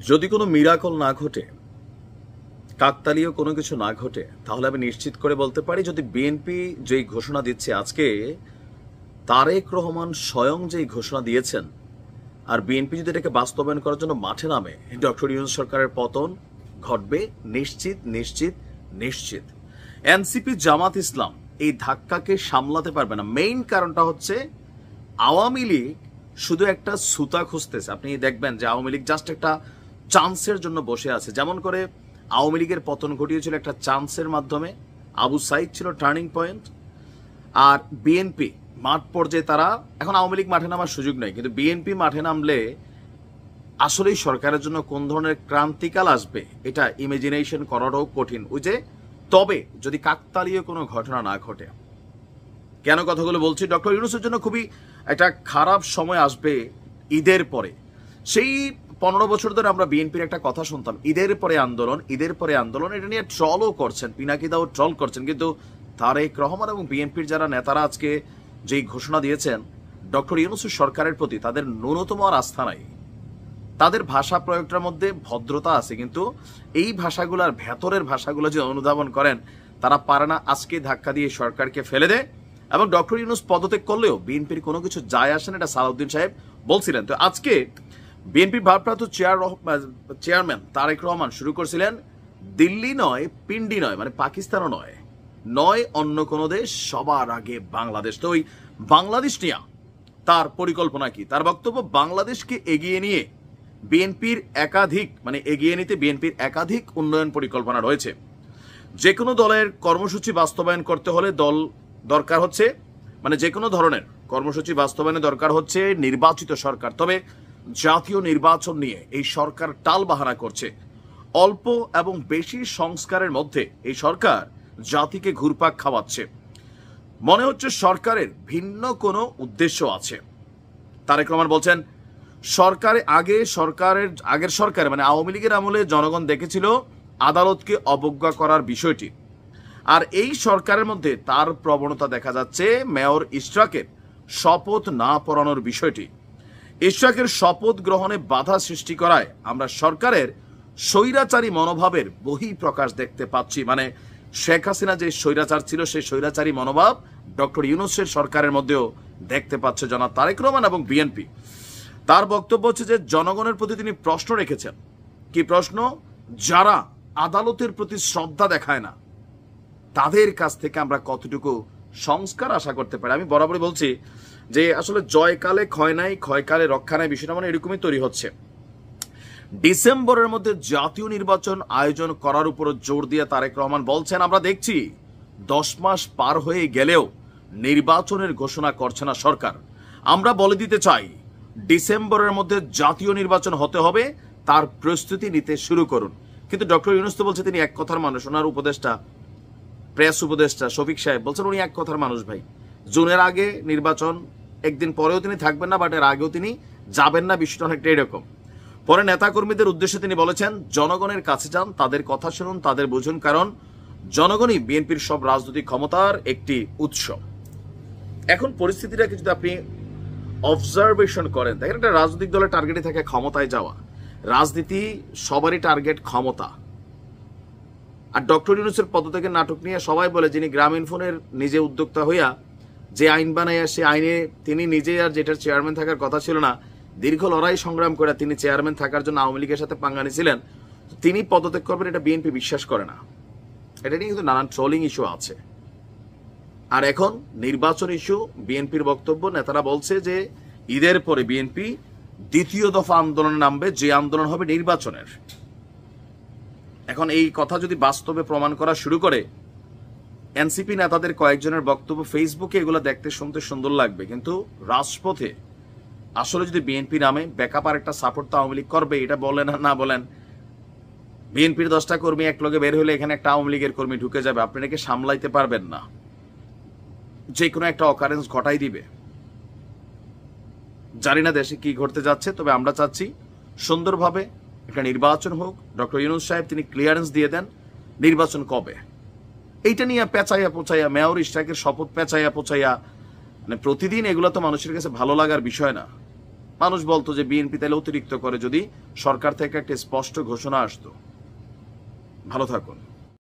যদি কোনো মিরাকল না ঘটে, কাকতালীয় কোনো কিছু না ঘটে, তাহলে আমি নিশ্চিত করে বলতে পারি যদি বিএনপি যেই ঘোষণা দিচ্ছে আজকে, তারেক রহমান স্বয়ং যেই ঘোষণা দিয়েছেন, আর বিএনপি যদি এটাকে বাস্তবায়ন করার জন্য মাঠে নামে, ডক্টর ইউনূস সরকারের পতন ঘটবে নিশ্চিত নিশ্চিত নিশ্চিত। এনসিপি জামাত ইসলাম এই ধাক্কাকে সামলাতে পারবে না। মেইন কারণটা হচ্ছে আওয়ামী লীগ শুধু একটা সুতা খুঁজতেছে। আপনি দেখবেন যে আওয়ামী লীগ জাস্ট একটা চান্সের জন্য বসে আছে। যেমন করে আওয়ামী লীগের পতন ঘটিয়েছিল একটা চান্সের মাধ্যমে, আবু সাইদ ছিল টার্নিং পয়েন্ট। আর বিএনপি মাঠ পর্যায়ে তারা এখন আওয়ামী লীগ মাঠে নামার সুযোগ নেই, কিন্তু বিএনপি মাঠে নামলে আসলেই সরকারের জন্য কোন ধরনের ক্রান্তিকাল আসবে এটা ইমাজিনেশন করাটাও কঠিন। ওই যে তবে যদি কাকতালীয় কোনো ঘটনা না ঘটে। কেন কথাগুলো বলছি? ডক্টর ইউনূসের জন্য খুবই একটা খারাপ সময় আসবে ঈদের পরে। সেই 15 বছর ধরে আমরা বিএনপির একটা কথা শুনতাম, ঈদের পরে আন্দোলন, ঈদের পরে আন্দোলন। এটা নিয়ে ট্রলও করছেন, পিনাকিদাও ট্রল করছেন, কিন্তু তারেক রহমান এবং বিএনপির যারা নেতারা আজকে যেই ঘোষণা দিয়েছেন, ডক্টর ইউনূসের সরকারের প্রতি তাদের ন্যূনতম আর আস্থা নাই। তাদের ভাষা প্রয়োগটার মধ্যে ভদ্রতা আছে, কিন্তু এই ভাষাগুলোর ভেতরের ভাষাগুলো যে অনুধাবন করেন তারা পারে না। আজকে ধাক্কা দিয়ে সরকারকে ফেলে দেয় এবং ডক্টর ইউনূস পদত্যাগ করলেও বিএনপির কোনো কিছু যায় আসে না, এটা সালাউদ্দিন সাহেব বলছিলেন। তো আজকে বিএনপির ভারপ্রাপ্ত চেয়ারম্যান তারেক রহমান শুরু করছিলেন, দিল্লি নয়, পিন্ডি নয়, মানে পাকিস্তানও নয়, নয় অন্য কোনো দেশ, সবার আগে বাংলাদেশ। তো ওই বাংলাদেশ নিয়ে তার পরিকল্পনা কি? তার বক্তব্য, বাংলাদেশকে এগিয়ে নিয়ে বিএনপির একাধিক, মানে এগিয়ে নিতে বিএনপির একাধিক উন্নয়ন পরিকল্পনা রয়েছে। যে কোনো দলের কর্মসূচি বাস্তবায়ন করতে হলে দল দরকার হচ্ছে, মানে যে কোনো ধরনের কর্মসূচি বাস্তবায়নে দরকার হচ্ছে নির্বাচিত সরকার। তবে জাতীয় নির্বাচন নিয়ে এই সরকার টালবাহানা করছে। অল্প এবং বেশি সংস্কারের মধ্যে এই সরকার জাতিকে ঘুরপাক খাওয়াচ্ছে। মনে হচ্ছে সরকারের ভিন্ন কোনো উদ্দেশ্য আছে। তারেক রহমান বলছেন, আগের সরকারে মানে আওয়ামী লীগের আমলে জনগণ দেখেছিল আদালতকে অবজ্ঞা করার বিষয়টি, আর এই সরকারের মধ্যে তার প্রবণতা দেখা যাচ্ছে মেয়র ইশরাকের শপথ না পড়ানোর বিষয়টি। ইশরাকের শপথ গ্রহণে বাধা সৃষ্টি করায় আমরা সরকারের স্বৈরাচারী মনোভাবের বহিঃপ্রকাশ দেখতে পাচ্ছি। মানে শেখ হাসিনা যে স্বৈরাচার ছিল, সেই স্বৈরাচারী মনোভাব ডক্টর ইউনূসের সরকারের মধ্যেও দেখতে পাচ্ছে জনাব তারেক রহমান এবং বিএনপি। তার বক্তব্য হচ্ছে যে জনগণের প্রতি তিনি প্রশ্ন রেখেছেন। কি প্রশ্ন? যারা আদালতের প্রতি শ্রদ্ধা দেখায় না তাদের কাছ থেকে আমরা কতটুকু সংস্কার আশা করতে পারি। আমি বরাবরই বলছি যে আসলে জয়কালে ক্ষয় নাই, ক্ষয়কালে রক্ষা নাই, বিষয়টা মানে এরকমই তৈরি হচ্ছে। ডিসেম্বরের মধ্যে জাতীয় নির্বাচন আয়োজন করার উপর জোর দিয়ে তারেক রহমান বলছেন, আমরা দেখছি 10 মাস পার হয়ে গেলেও নির্বাচনের ঘোষণা করছে না সরকার। আমরা বলে দিতে চাই ডিসেম্বরের মধ্যে জাতীয় নির্বাচন হতে হবে, তার প্রস্তুতি নিতে শুরু করুন। কিন্তু ডক্টর ইউনূস তো বলছে তিনি এক কথার মানুষ। ওনার উপদেষ্টা, প্রেস উপদেষ্টা শফিক সাহেব বলছেন উনি এক কথার মানুষ ভাই। জুনের আগে নির্বাচন, একদিন পরেও তিনি থাকবেন না, বাট এর আগেও তিনি যাবেন না, বিষয়টা অনেকটা এরকম। পরে নেতাকর্মীদের উদ্দেশ্যে তিনি বলেছেন, জনগণের কাছে যান, তাদের কথা শুনুন, তাদের বুঝুন, কারণ জনগণই বিএনপির সব রাজনৈতিক ক্ষমতার একটি উৎস। এখন পরিস্থিতিটাকে যদি আপনি অবজারভেশন করেন, দেখেন একটা রাজনৈতিক দলের টার্গেটে থাকে ক্ষমতায় যাওয়া। রাজনীতি সবারই টার্গেট ক্ষমতা। আর ডক্টর ইউনূসের পদত্যাগের নাটক নিয়ে সবাই বলে, যিনি গ্রামীণফোনের নিজে উদ্যোক্তা হইয়া যে আইন বানাইয়া, সে আইনে তিনি নিজে আর যেটার চেয়ারম্যান থাকার কথা ছিল না, দীর্ঘ লড়াই সংগ্রাম করে তিনি চেয়ারম্যান থাকার জন্য আওয়ামী লীগের সাথে পাঙ্গা নিয়েছিলেন, তিনি পদত্যাগ করবেন এটা বিএনপি বিশ্বাস করে না। এটা নিয়ে কিন্তু নানান ট্রোলিং ইস্যু আছে। আর এখন নির্বাচন ইস্যু, বিএনপির বক্তব্য, নেতারা বলছে যে ঈদের পরে বিএনপি দ্বিতীয় দফা আন্দোলনে নামবে, যে আন্দোলন হবে নির্বাচনের। এখন এই কথা যদি বাস্তবে প্রমাণ করা শুরু করে, এনসিপি নেতাদের কয়েকজনের বক্তব্য ফেসবুকে, এগুলো দেখতে শুনতে সুন্দর লাগবে, কিন্তু রাজপথে আসলে যদি বিএনপি নামে, ব্যাকআপ আর একটা সাপোর্ট তো আওয়ামী লীগ করবে। এটা বলেন আর না বলেন, বিএনপির 10টা কর্মী এক লগে বের হলে এখানে একটা আওয়ামী লীগের কর্মী ঢুকে যাবে, আপনি নাকি সামলাইতে পারবেন না, যে কোনো একটা অকারেন্স ঘটাই দিবে। জানি না দেশে কি ঘটতে যাচ্ছে, তবে আমরা চাচ্ছি সুন্দরভাবে একটা নির্বাচন হোক। ডক্টর ইউনূস সাহেব তিনি ক্লিয়ারেন্স দিয়ে দেন নির্বাচন কবে। এইটা নিয়ে পেঁচাইয়া পোচাইয়া, মেয়র ইশরাকের শপথ পেঁচাইয়া পোচাইয়া, মানে প্রতিদিন এগুলো তো মানুষের কাছে ভালো লাগার বিষয় না। মানুষ বলতো যে বিএনপি তাহলে অতিরিক্ত করে, যদি সরকার থেকে একটা স্পষ্ট ঘোষণা আসতো। ভালো থাকুন।